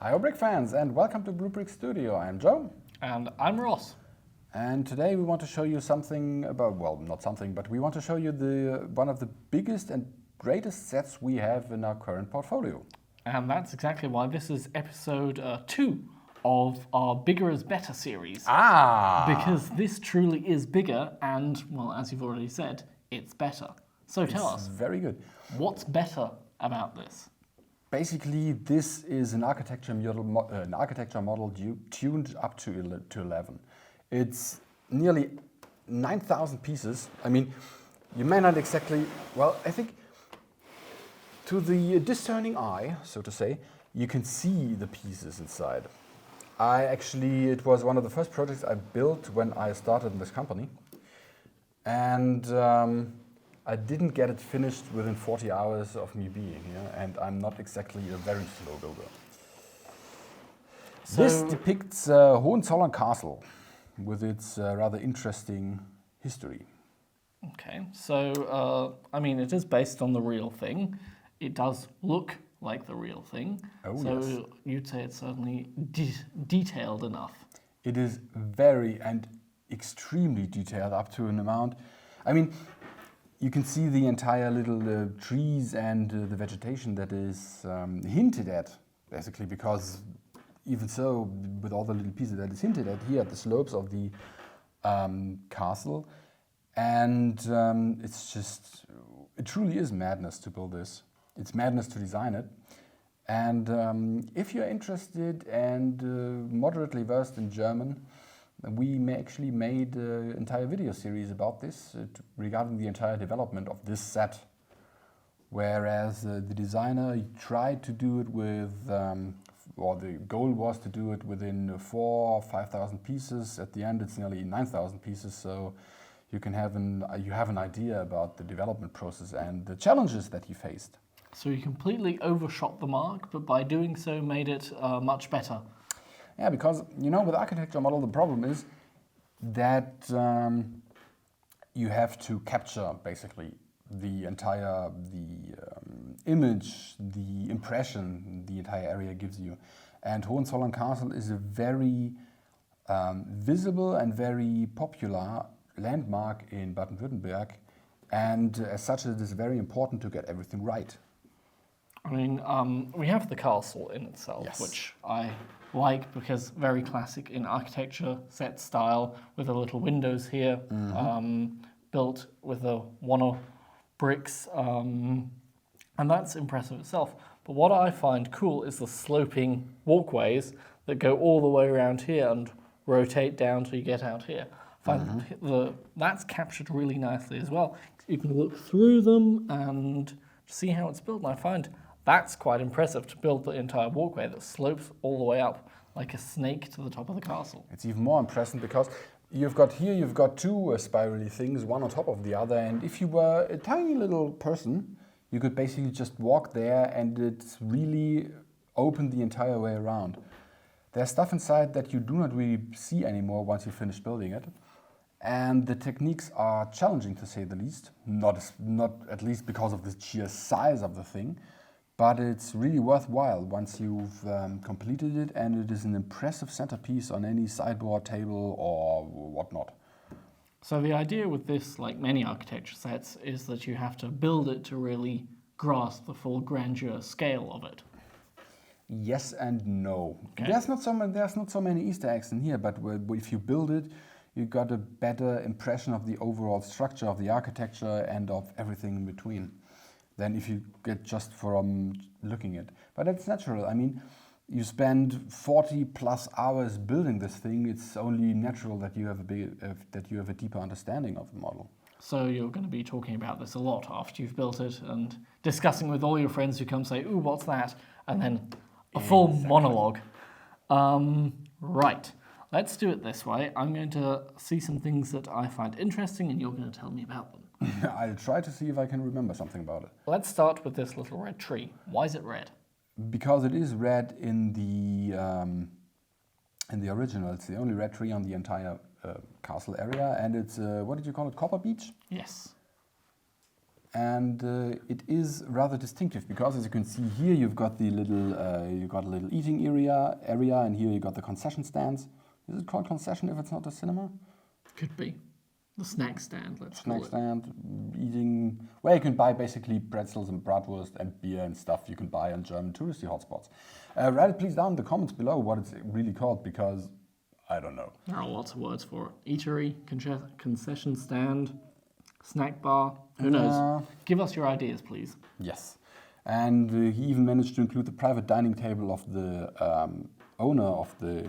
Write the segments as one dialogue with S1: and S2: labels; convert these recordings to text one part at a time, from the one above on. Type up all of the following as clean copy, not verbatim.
S1: Hi, Brick fans, and welcome to Blue Brick Studio. I'm Joe.
S2: And I'm Ross.
S1: And today we want to show you something about, well, not something, but we want to show you one of the biggest and greatest sets we have in our current portfolio.
S2: And that's exactly why this is episode 2 of our Bigger is Better series. Because this truly is bigger and, well, as you've already said, it's better. So tell us,
S1: Very good.
S2: what's better about this?
S1: Basically, this is an architecture model tuned up to 11. It's nearly 9,000 pieces. I mean, you may not exactly, well, I think to the discerning eye, so to say, you can see the pieces inside. It was one of the first projects I built when I started in this company. And I didn't get it finished within 40 hours of me being here, and I'm not exactly a very slow builder. This depicts Hohenzollern Castle with its rather interesting history.
S2: Okay, so, it is based on the real thing. It does look like the real thing.
S1: Oh,
S2: so
S1: yes.
S2: You'd say it's certainly detailed enough.
S1: It is very and extremely detailed up to an amount. I mean, you can see the entire little trees and the vegetation that is hinted at, basically, because even so, with all the little pieces that is hinted at here at the slopes of the castle, and it truly is madness to build this. It's madness to design it. And if you're interested and moderately versed in German, we actually made an entire video series about this regarding the entire development of this set. Whereas the designer tried to do it with, or the goal was to do it within 4,000 or 5,000 pieces. At the end, it's nearly 9,000 pieces. So you have an idea about the development process and the challenges that he faced.
S2: So you completely overshot the mark, but by doing so made it much better.
S1: Yeah, because, with architecture model, the problem is that you have to capture, basically, the entire, image, the impression the entire area gives you. And Hohenzollern Castle is a very visible and very popular landmark in Baden-Württemberg. And as such, it is very important to get everything right.
S2: We have the castle in itself,
S1: Yes.
S2: which I like because very classic in architecture, set style, with the little windows here, built with the Warner bricks, and that's impressive itself. But what I find cool is the sloping walkways that go all the way around here and rotate down till you get out here. I find that's captured really nicely as well. You can look through them and see how it's built, and I find that's quite impressive to build the entire walkway that slopes all the way up like a snake to the top of the castle.
S1: It's even more impressive because you've got two spirally things, one on top of the other, and if you were a tiny little person, you could basically just walk there and it's really open the entire way around. There's stuff inside that you do not really see anymore once you finish building it. And the techniques are challenging, to say the least, not at least because of the sheer size of the thing, but it's really worthwhile once you've completed it, and it is an impressive centerpiece on any sideboard, table, or whatnot.
S2: So the idea with this, like many architecture sets, is that you have to build it to really grasp the full grandeur scale of it.
S1: Yes and no.
S2: Okay.
S1: There's not so many Easter eggs in here, but if you build it, you got a better impression of the overall structure of the architecture and of everything in between than if you get just from looking at it. But that's natural. I mean, you spend 40 plus hours building this thing. It's only natural that you have a deeper understanding of the model.
S2: So you're going to be talking about this a lot after you've built it and discussing with all your friends who come say, "Ooh, what's that?" And then a full monologue. Right. Let's do it this way. I'm going to see some things that I find interesting and you're going to tell me about them.
S1: I'll try to see if I can remember something about it.
S2: Let's start with this little red tree. Why is it red?
S1: Because it is red in the original. It's the only red tree on the entire castle area, and it's what did you call it? Copper beech.
S2: Yes.
S1: and it is rather distinctive because, as you can see here, you've got the little a little eating area, and here you got the concession stands. Is it called concession if it's not a cinema?
S2: Could be. The snack stand, let's
S1: Snack
S2: call it.
S1: stand, eating, where you can buy basically pretzels and bratwurst and beer and stuff you can buy on German touristy hotspots. Write it please down in the comments below what it's really called, because I don't know.
S2: There are lots of words for it. Eatery, concession stand, snack bar, who knows? Give us your ideas, please.
S1: Yes. And he even managed to include the private dining table of the owner of the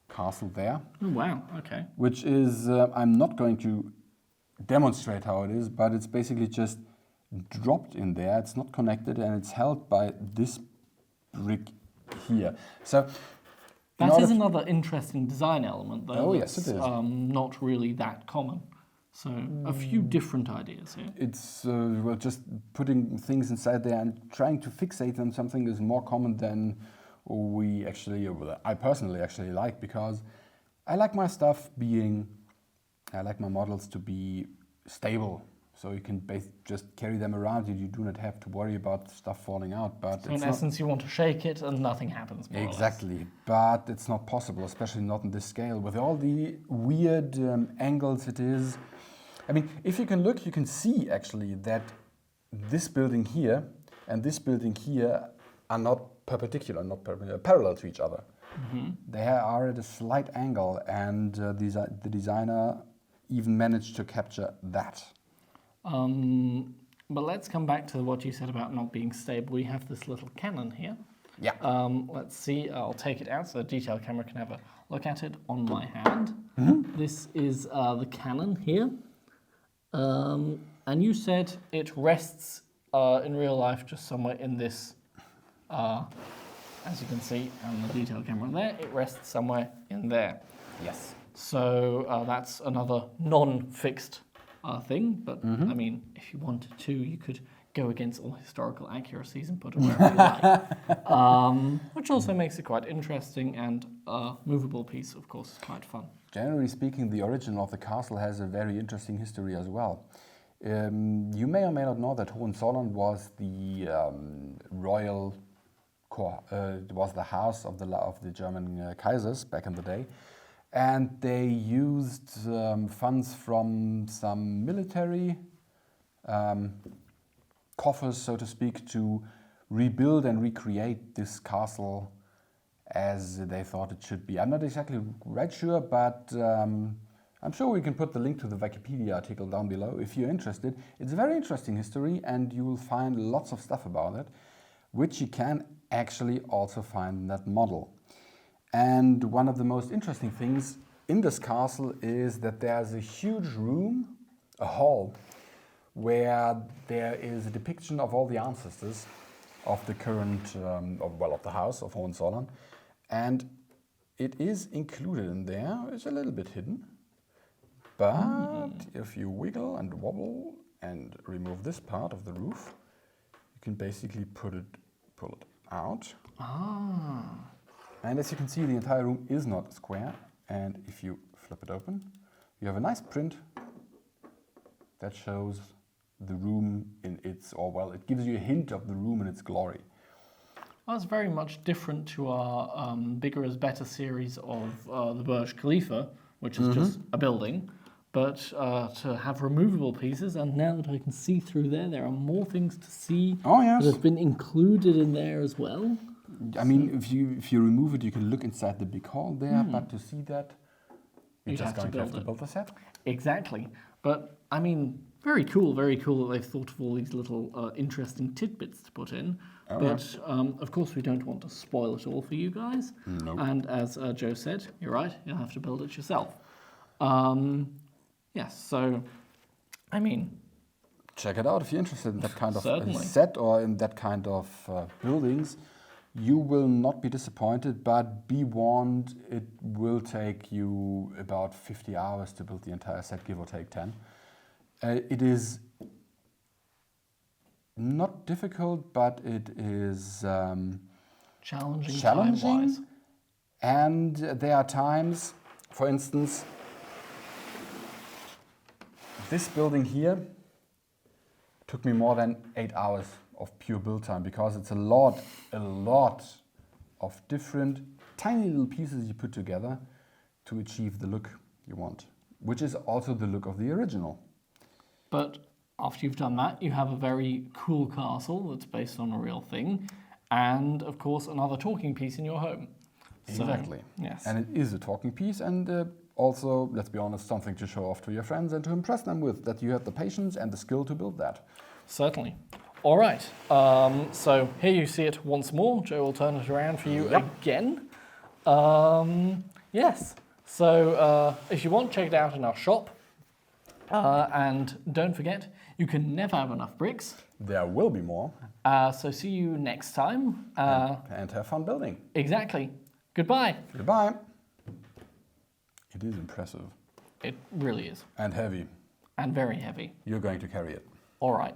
S1: castle there.
S2: Oh, wow, okay.
S1: Which is, I'm not going to demonstrate how it is, but it's basically just dropped in there. It's not connected, and it's held by this brick here. So
S2: that is another interesting design element, though.
S1: Oh, yes, it is.
S2: Not really that common. So a few different ideas here.
S1: It's well, just putting things inside there and trying to fixate on something is more common than we actually, well, I personally actually like, because I like my stuff being, I like my models to be stable. So you can just carry them around. You do not have to worry about stuff falling out. But
S2: So in essence, you want to shake it and nothing happens, more or less.
S1: Exactly, but it's not possible, especially not on this scale. With all the weird angles it is. I mean, if you can look, you can see actually that this building here and this building here are not parallel to each other. Mm-hmm. They are at a slight angle, and the designer even managed to capture that.
S2: But let's come back to what you said about not being stable. We have this little cannon here.
S1: Yeah.
S2: Let's see, I'll take it out so the detail camera can have a look at it on my hand.
S1: Mm-hmm.
S2: This is the cannon here. And you said it rests in real life just somewhere in this, as you can see on the detail camera there, it rests somewhere in there.
S1: Yes.
S2: So that's another non-fixed thing, but I mean, if you wanted to, you could go against all historical accuracies and put it wherever you like. Which also makes it quite interesting, and a movable piece, of course, is quite fun.
S1: Generally speaking, the origin of the castle has a very interesting history as well. You may or may not know that Hohenzollern was the royal core. It was the house of the German Kaisers back in the day. And they used funds from some military coffers, so to speak, to rebuild and recreate this castle as they thought it should be. I'm not exactly right sure, but I'm sure we can put the link to the Wikipedia article down below if you're interested. It's a very interesting history, and you will find lots of stuff about it, which you can actually also find in that model. And one of the most interesting things in this castle is that there's a huge room, a hall, where there is a depiction of all the ancestors of the current, of the house of Hohenzollern. And it is included in there. It's a little bit hidden. But if you wiggle and wobble and remove this part of the roof, you can basically pull it out.
S2: Ah.
S1: And as you can see, the entire room is not a square. And if you flip it open, you have a nice print that shows the room in its, or well, it gives you a hint of the room in its glory.
S2: Well, it's very much different to our Bigger is Better series of the Burj Khalifa, which is just a building. But to have removable pieces, and now that I can see through there, there are more things to see that have been included in there as well.
S1: I mean, if you remove it, you can look inside the big hall there, but to see that, you're just going to have to build the set.
S2: Exactly. But, I mean, very cool that they've thought of all these little interesting tidbits to put in. But, of course, we don't want to spoil it all for you guys.
S1: Nope.
S2: And as Joe said, you're right, you'll have to build it yourself. Yes, so, I mean...
S1: Check it out if you're interested in that kind of
S2: Certainly.
S1: set or in that kind of buildings. You will not be disappointed, but be warned, it will take you about 50 hours to build the entire set, give or take 10. It is not difficult, but it is
S2: challenging.
S1: Time-wise. And there are times, for instance, this building here took me more than 8 hours of pure build time because it's a lot of different tiny little pieces you put together to achieve the look you want, which is also the look of the original.
S2: But after you've done that, you have a very cool castle that's based on a real thing, and of course another talking piece in your home.
S1: Exactly.
S2: So, yes.
S1: And it is a talking piece, and also, let's be honest, something to show off to your friends and to impress them with, that you have the patience and the skill to build that.
S2: Certainly. All right. So here you see it once more. Joe will turn it around for you again. Yes. So if you want, check it out in our shop. And don't forget, you can never have enough bricks.
S1: There will be more.
S2: So see you next time.
S1: And have fun building.
S2: Exactly. Goodbye.
S1: Goodbye. It is impressive.
S2: It really is.
S1: And heavy.
S2: And very heavy.
S1: You're going to carry it.
S2: All right.